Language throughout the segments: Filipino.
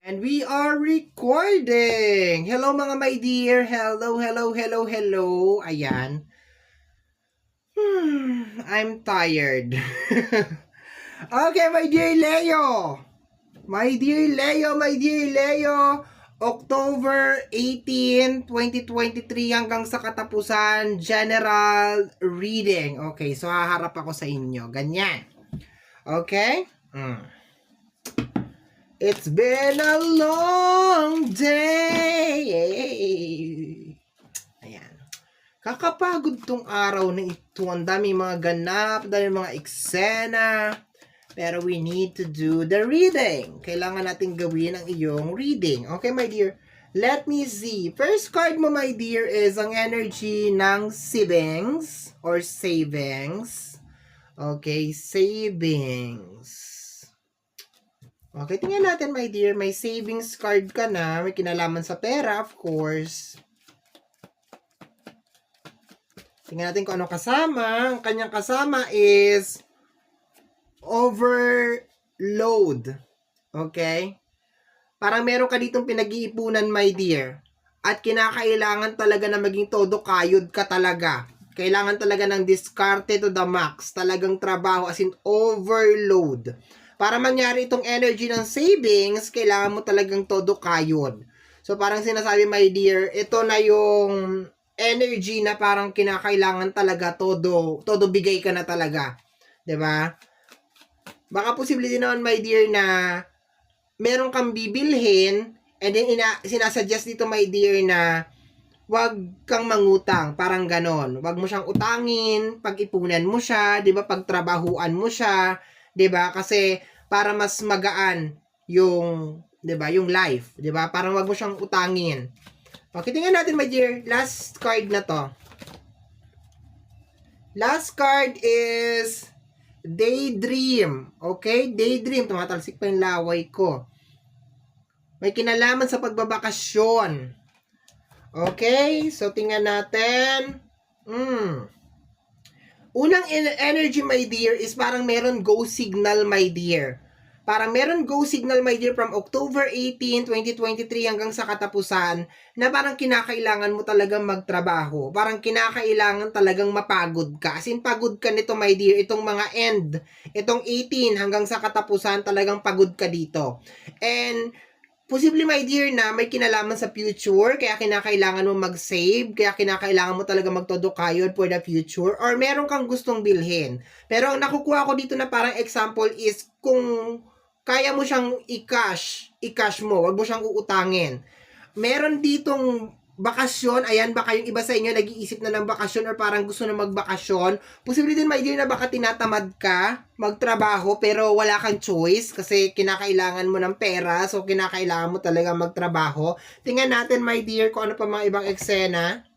And we are recording! Hello mga my dear! Hello! Ayan. I'm tired. Okay, my dear Leo! October 18, 2023 hanggang sa katapusan, general reading. Okay, so haharap ako sa inyo. Ganyan. Okay? It's been a long day. Ayan. Kakapagod tong araw na ito. Ang dami mga ganap, dami mga eksena. Pero we need to do the reading. Kailangan natin gawin ang iyong reading. Okay, my dear? Let me see. First card mo, my dear, is ang energy ng savings or savings. Okay, savings. Okay, tingnan natin, my dear. May savings card ka na. May kinalaman sa pera, of course. Tingnan natin kung ano kasama. Ang kanyang kasama is overload. Okay? Parang meron ka ditong pinag-iipunan, my dear. At kinakailangan talaga na maging todo kayod ka talaga. Kailangan talaga ng diskarte to the max. Talagang trabaho as in overload. Para mangyari itong energy ng savings, kailangan mo talagang todo kayod. So parang sinasabi, my dear, ito na yung energy na parang kinakailangan talaga todo bigay ka na talaga. 'Di ba? Baka posible din naman, my dear, na meron kang bibilhin and then sinasuggest dito, my dear, na wag kang mangutang, parang ganon. Wag mo siyang utangin, pag-ipunan mo siya, 'di ba? Pagtrabahuan mo siya, 'di ba? Kasi para mas magaan yung, 'di ba, yung life, 'di ba? Parang wag mo siyang utangin. Okay, tingnan natin, my dear, last card na to. Last card is Daydream. Okay? Daydream. Tumatalsik pa yung laway ko. May kinalaman sa pagbabakasyon. Okay? So, tingnan natin. Unang energy, my dear, is parang meron go signal, my dear. Parang meron go signal, my dear, from October 18, 2023 hanggang sa katapusan na parang kinakailangan mo talagang magtrabaho. Parang kinakailangan talagang mapagod ka. As in, pagod ka nito, my dear. Itong mga end, itong 18 hanggang sa katapusan, talagang pagod ka dito. And posible, my dear, na may kinalaman sa future, kaya kinakailangan mo mag-save, kaya kinakailangan mo talaga magtodo kayod for the future, or meron kang gustong bilhin. Pero ang nakukuha ko dito na parang example is kung kaya mo siyang i-cash mo, wag mo siyang uutangin. Meron ditong bakasyon, ayan, baka yung iba sa inyo nag-iisip na ng bakasyon or parang gusto na magbakasyon. Posible din, my dear, na baka tinatamad ka magtrabaho pero wala kang choice kasi kinakailangan mo ng pera, so kinakailangan mo talaga magtrabaho. Tingnan natin, my dear, kung ano pa mga ibang eksena.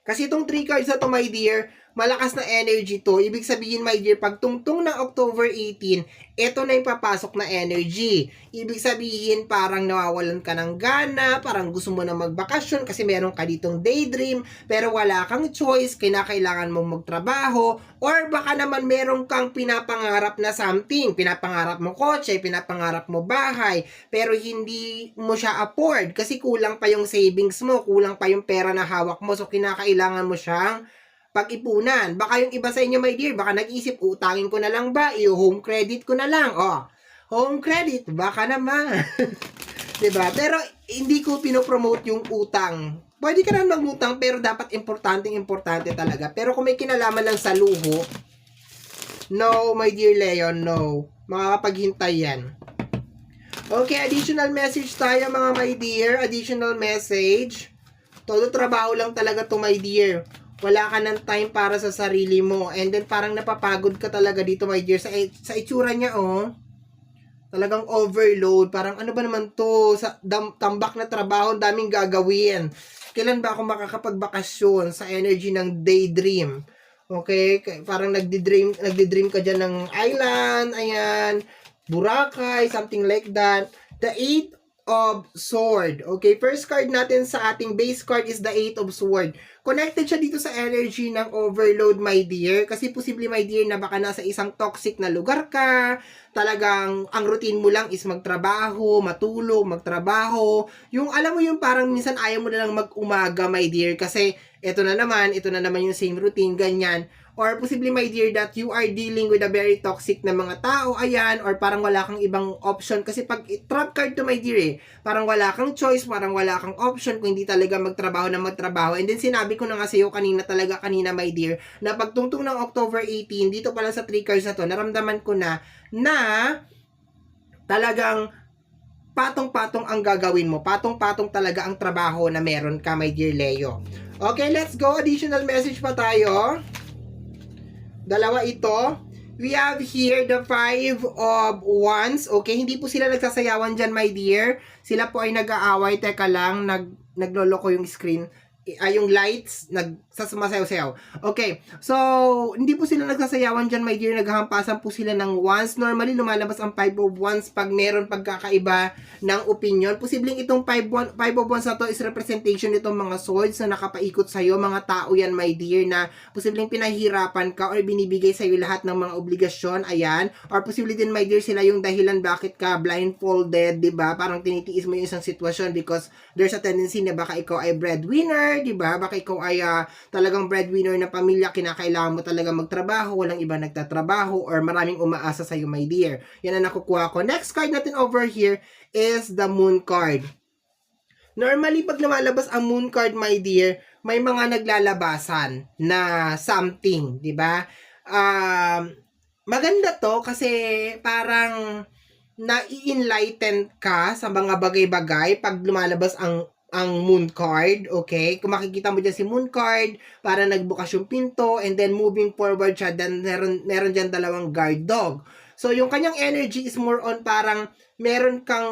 Kasi itong 3 cards na to, my dear, malakas na energy to. Ibig sabihin, my dear, pag tungtong ng October 18, ito na yung papasok na energy. Ibig sabihin, parang nawawalan ka ng gana, parang gusto mo na magbakasyon kasi meron ka ditong daydream, pero wala kang choice, kinakailangan mong magtrabaho, or baka naman meron kang pinapangarap na something, pinapangarap mo kotse, pinapangarap mo bahay, pero hindi mo siya afford kasi kulang pa yung savings mo, kulang pa yung pera na hawak mo, so kinakailangan mo siyang pag-ipunan. Baka yung iba sa inyo, my dear, baka nag-isip, utangin ko na lang ba? I-home credit ko na lang. Oh, home credit, baka naman. Diba? Pero hindi ko pinopromote yung utang. Pwede ka na mag-utang, pero dapat importante talaga. Pero kung may kinalaman lang sa luho, no, my dear Leon, no. Makakapaghintay yan. Okay, additional message tayo, mga my dear. Additional message. Todo trabaho lang talaga to, my dear. Wala ka ng time para sa sarili mo. And then parang napapagod ka talaga dito, my dear. Sa itsura niya, oh. Talagang overload. Parang ano ba naman to? Sa tambak na trabaho, daming gagawin. Kailan ba ako makakapagbakasyon sa energy ng daydream? Okay? Parang nagdi-dream ka dyan ng island, ayan, Boracay, something like that. The 8 of Sword. Okay, first card natin sa ating base card is the Eight of Sword. Connected siya dito sa energy ng overload, my dear. Kasi posible, my dear, na baka nasa isang toxic na lugar ka. Talagang ang routine mo lang is magtrabaho, matulog, magtrabaho. Yung alam mo yung parang minsan ayaw mo na lang mag-umaga, my dear. Kasi ito na naman yung same routine, ganyan. Or possibly, my dear, that you are dealing with a very toxic na mga tao, ayan, or parang wala kang ibang option. Kasi pag trap card to, my dear, parang wala kang choice, parang wala kang option kung hindi talaga magtrabaho na magtrabaho. And then sinabi ko na nga sa'yo kanina, my dear, na pagtungtong ng October 18, dito pala sa 3 cards na to, naramdaman ko na talagang patong-patong ang gagawin mo. Patong-patong talaga ang trabaho na meron ka, my dear Leo. Okay, let's go. Additional message pa tayo. Dalawa ito. We have here the Five of Wands. Okay, hindi po sila nagsasayawan dyan, my dear. Sila po ay nag-aaway. Teka lang, nagloloko yung screen. Yung lights, sumasayaw-sayaw. Okay, so, hindi po sila nagsasayawan dyan, my dear. Naghahampasan po sila ng wands. Normally, lumalabas ang 5 of wands pag meron pagkakaiba ng opinion. Posibleng itong 5 of wands na to is representation nitong mga swords na nakapaikot sa'yo. Mga tao yan, my dear, na posibleng pinahirapan ka or binibigay sa'yo lahat ng mga obligasyon. Ayan. Or posibleng din, my dear, sila yung dahilan bakit ka blindfolded, diba? Parang tinitiis mo yung isang sitwasyon because there's a tendency na baka ikaw ay breadwinner, diba? Baka ikaw ay talagang breadwinner na pamilya, kinakailangan mo talaga magtrabaho, walang iba nagtatrabaho, or maraming umaasa sa'yo, my dear. Yan ang nakukuha ko. Next card natin over here is the Moon card. Normally, pag lumalabas ang Moon card, my dear, may mga naglalabasan na something, diba? Maganda to kasi parang na-enlighten ka sa mga bagay-bagay pag lumalabas ang Moon card, okay? Kung makikita mo dyan si Moon card, para nagbukas yung pinto, and then moving forward siya, then meron dyan dalawang guard dog. So, yung kanyang energy is more on parang meron kang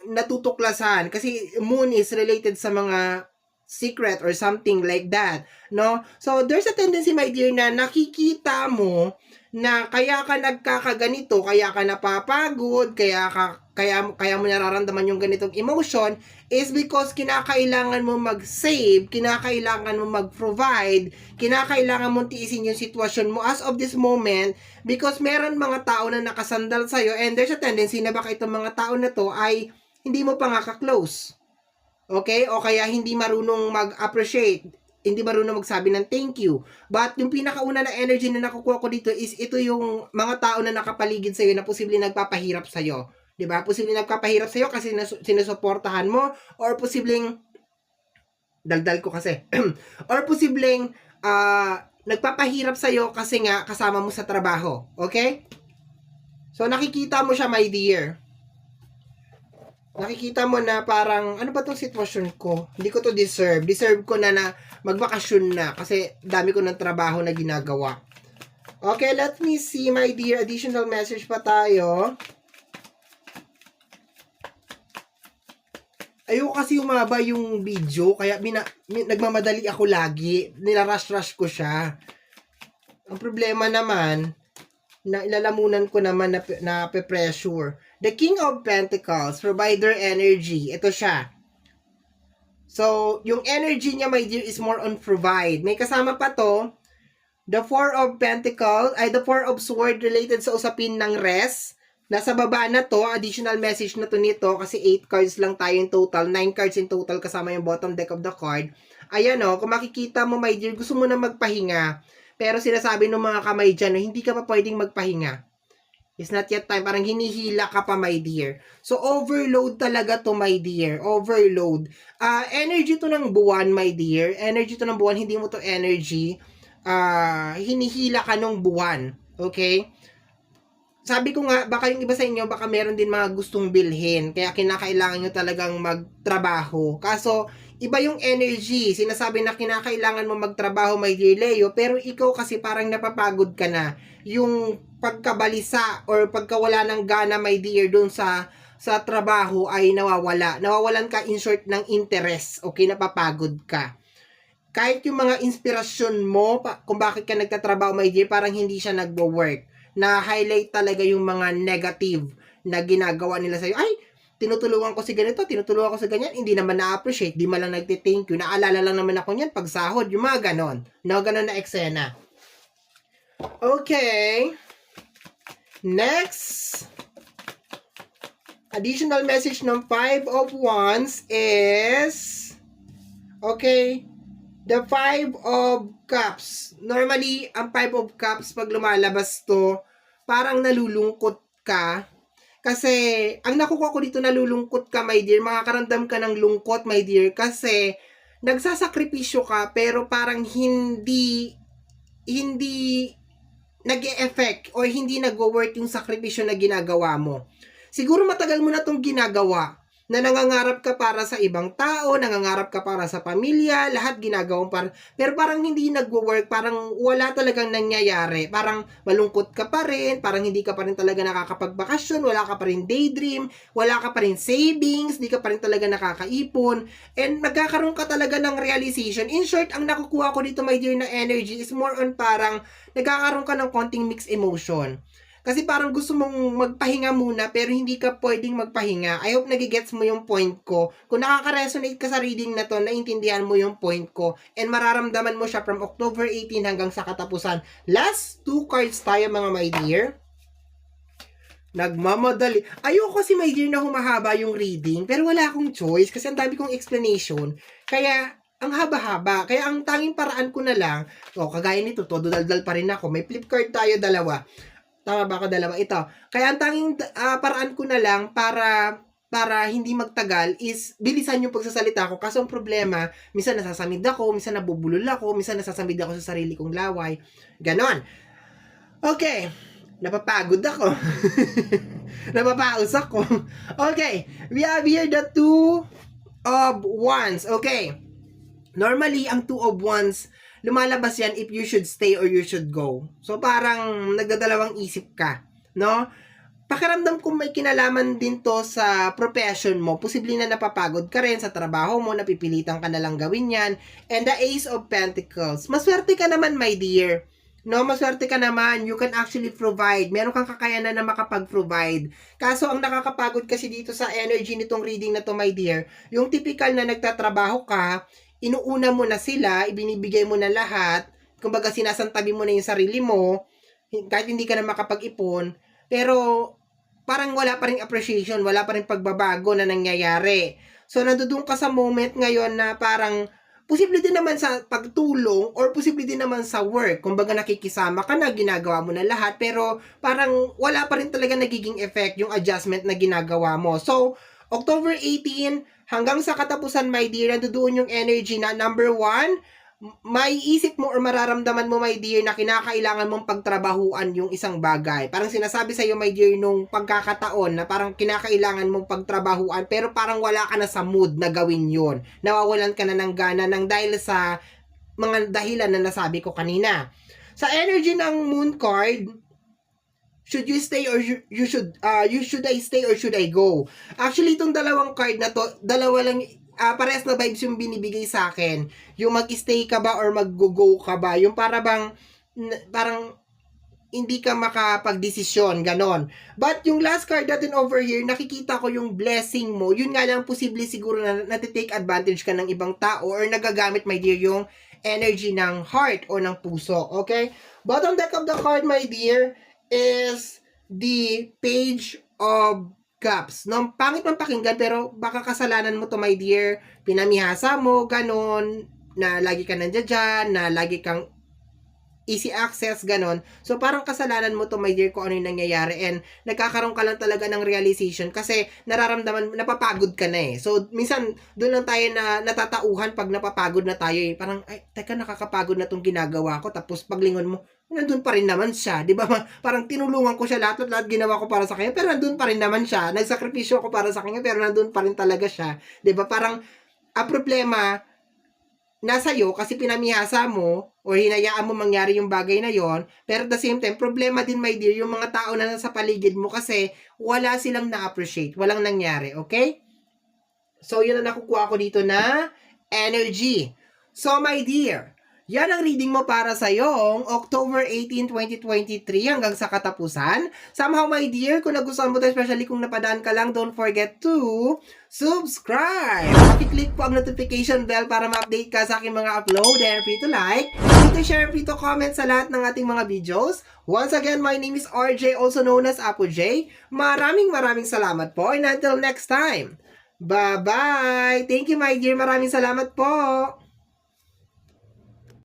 natutuklasan, kasi Moon is related sa mga secret or something like that, no? So, there's a tendency, my dear, na nakikita mo na kaya ka nagkakaganito, kaya ka napapagod, kaya mo nararamdaman yung ganitong emotion is because kinakailangan mo mag-save, kinakailangan mo mag-provide, kinakailangan mo tiisin yung sitwasyon mo as of this moment because meron mga tao na nakasandal sa'yo and there's a tendency na baka itong mga tao na to ay hindi mo pa nga ka-close. Okay? O kaya hindi marunong mag-appreciate, hindi marunong magsabi ng thank you. But yung pinakauna na energy na nakukuha ko dito is ito yung mga tao na nakapaligid sa'yo na posibleng nagpapahirap sa'yo. Diba? Posibleng nagpapahirap sa'yo kasi sinusuportahan mo or posibleng daldal ko kasi or posibleng nagpapahirap sa'yo kasi nga kasama mo sa trabaho. Okay? So nakikita mo siya, my dear. Nakikita mo na parang, ano ba tong sitwasyon ko? Hindi ko to deserve. Deserve ko na magbakasyon na kasi dami ko ng trabaho na ginagawa. Okay, let me see, my dear. Additional message pa tayo. Ayoko kasi umaba yung video, kaya nagmamadali ako lagi. Nilarush-rush ko siya. Ang problema naman, na ilalamunan ko naman na pressure. The King of Pentacles, provider energy. Ito siya. So, yung energy niya, my dear, is more on provide. May kasama pa to, the Four of Pentacles, the Four of Swords related sa usapin ng rest. Nasa baba na to, additional message na to nito, kasi 8 cards lang tayo in total, 9 cards in total kasama yung bottom deck of the card. Ayan o, kung makikita mo, my dear, gusto mo na magpahinga. Pero sinasabi ng mga kamay dyan, no, hindi ka pa pwedeng magpahinga. It's not yet time. Parang hinihila ka pa, my dear. So, overload talaga to, my dear. Overload. Energy to ng buwan, my dear. Energy to ng buwan. Hindi mo to energy. Hinihila ka ng buwan. Okay? Sabi ko nga, baka yung iba sa inyo, baka meron din mga gustong bilhin. Kaya kinakailangan nyo talagang magtrabaho. Kaso, iba yung energy. Sinasabi na kinakailangan mo magtrabaho, my dear Leo. Pero ikaw kasi parang napapagod ka na. Yung pagkabalisa or pagkawala ng gana, my dear, dun sa trabaho ay nawawala. Nawawalan ka in short ng interest. Okay, napapagod ka. Kahit yung mga inspirasyon mo, kung bakit ka nagtatrabaho, my dear, parang hindi siya nagwo-work. Na-highlight talaga yung mga negative na ginagawa nila sa'yo. Ay, tinutulungan ko si ganito, tinutulungan ko sa ganyan, hindi naman na-appreciate, di man lang nagti-thank you, naalala lang naman ako niyan pag sahod, yung mga ganon. No, ganon na eksena. Okay. Next. Additional message ng Five of Wands is, okay, the Five of Cups. Normally, ang Five of Cups, pag lumalabas to, parang nalulungkot ka. Kasi, ang nakukuha ko dito, nalulungkot ka, my dear. Makakaramdam ka ng lungkot, my dear. Kasi, nagsasakripisyo ka, pero parang hindi nag-e-effect or hindi nag-work yung sakripisyo na ginagawa mo. Siguro matagal mo na itong ginagawa na nangangarap ka para sa ibang tao, nangangarap ka para sa pamilya, lahat ginagawang para, pero parang hindi nagwo-work, parang wala talagang nangyayari, parang malungkot ka pa rin, parang hindi ka pa rin talaga nakakapagbakasyon, wala ka pa rin daydream, wala ka pa rin savings, hindi ka pa rin talaga nakakaipon, and nagkakaroon ka talaga ng realization. In short, ang nakukuha ko dito, my dear, na energy is more on parang nagkakaroon ka ng konting mixed emotion. Kasi parang gusto mong magpahinga muna pero hindi ka pwedeng magpahinga. I hope nagigets mo yung point ko. Kung nakaka-resonate ka sa reading na to, naintindihan mo yung point ko and mararamdaman mo siya from October 18 hanggang sa katapusan. Last 2 cards tayo mga my dear. Nagmamadali. Ayoko kasi my dear na humahaba yung reading pero wala akong choice kasi ang dami kong explanation. Kaya ang haba-haba. Kaya ang tanging paraan ko na lang, kagaya nito, todo daldal pa rin ako. May flip card tayo, dalawa. Tama ba ako, dalawa? Ito. Kaya ang tanging paraan ko na lang para hindi magtagal is bilisan yung pagsasalita ko. Kaso ang problema, minsan nasasamid ako, minsan nabubulol ako, minsan nasasamid ako sa sarili kong laway. Ganon. Okay. Napapagod ako. Napapaus ako. Okay. We have here the Two of Wands. Okay. Normally, ang Two of Wands, lumalabas yan if you should stay or you should go. So, parang nagdadalawang isip ka, no? Pakiramdam kung may kinalaman din to sa profession mo, posible na napapagod ka rin sa trabaho mo, napipilitan ka na lang gawin yan. And the Ace of Pentacles. Maswerte ka naman, my dear. No, maswerte ka naman. You can actually provide. Meron kang kakayanan na makapag-provide. Kaso, ang nakakapagod kasi dito sa energy nitong reading na to, my dear, yung typical na nagtatrabaho ka, inuuna mo na sila, ibinibigay mo na lahat, kumbaga sinasantabi mo na yung sarili mo, kahit hindi ka na makapag-ipon, pero parang wala pa rin appreciation, wala pa rin pagbabago na nangyayari. So, nandoon ka sa moment ngayon na parang, posible din naman sa pagtulong or posible din naman sa work. Kumbaga nakikisama ka na, ginagawa mo na lahat, pero parang wala pa rin talaga nagiging effect yung adjustment na ginagawa mo. So, October 18, hanggang sa katapusan, my dear, nandoon yung energy na number 1, may isip mo or mararamdaman mo, my dear, na kinakailangan mong pagtrabahuan yung isang bagay. Parang sinasabi sa'yo, my dear, nung pagkakataon na parang kinakailangan mong pagtrabahuan pero parang wala ka na sa mood na gawin yun. Nawawalan ka na ng gana ng dahil sa mga dahilan na nasabi ko kanina. Sa energy ng Moon card, should you stay or should I stay or should I go? Actually, itong dalawang card na to, dalawa lang, parehas na vibes yung binibigay sa akin. Yung mag-stay ka ba or mag-go ka ba? Yung parang hindi ka makapag-desisyon, ganon. But yung last card natin over here, nakikita ko yung blessing mo. Yun nga lang, posible siguro na natitake advantage ka ng ibang tao or nagagamit, my dear, yung energy ng heart o ng puso. Okay? Bottom deck of the card, my dear, is the Page of Cups. No, pangit man pakinggan pero baka kasalanan mo to, my dear. Pinamihasa mo, ganon, na lagi ka nandiyan dyan, na lagi kang easy access, ganon. So, parang kasalanan mo to, my dear, kung ano yung nangyayari. And, nagkakaroon ka lang talaga ng realization kasi nararamdaman, napapagod ka na eh. So, minsan, doon lang tayo na natatauhan pag napapagod na tayo eh. Parang, ay, teka, nakakapagod na tong ginagawa ko. Tapos, paglingon mo, nandun pa rin naman siya. Di ba? Parang tinulungan ko siya lahat ginawa ko para sa kanya, pero nandun pa rin naman siya. Nagsakripisyo ako para sa kanya, pero nandun pa rin talaga siya. Di ba? Parang, ang problema, nasa iyo kasi pinamihasa mo or hinayaan mo mangyari yung bagay na yon, pero at the same time, problema din, my dear, yung mga tao na nasa paligid mo kasi wala silang na-appreciate, walang nangyari, okay? So, yun ang nakukuha ko dito na energy. So, my dear, Yan ang reading mo para sa yung October 18, 2023 hanggang sa katapusan. Somehow, my dear, kung nagustuhan mo to, especially kung napadaan ka lang, don't forget to subscribe! Paki-click po ang notification bell para ma-update ka sa aking mga upload. And free to like, free to share, free to comment sa lahat ng ating mga videos. Once again, my name is RJ, also known as Apo J. Maraming salamat po. And until next time, bye-bye! Thank you, my dear. Maraming salamat po!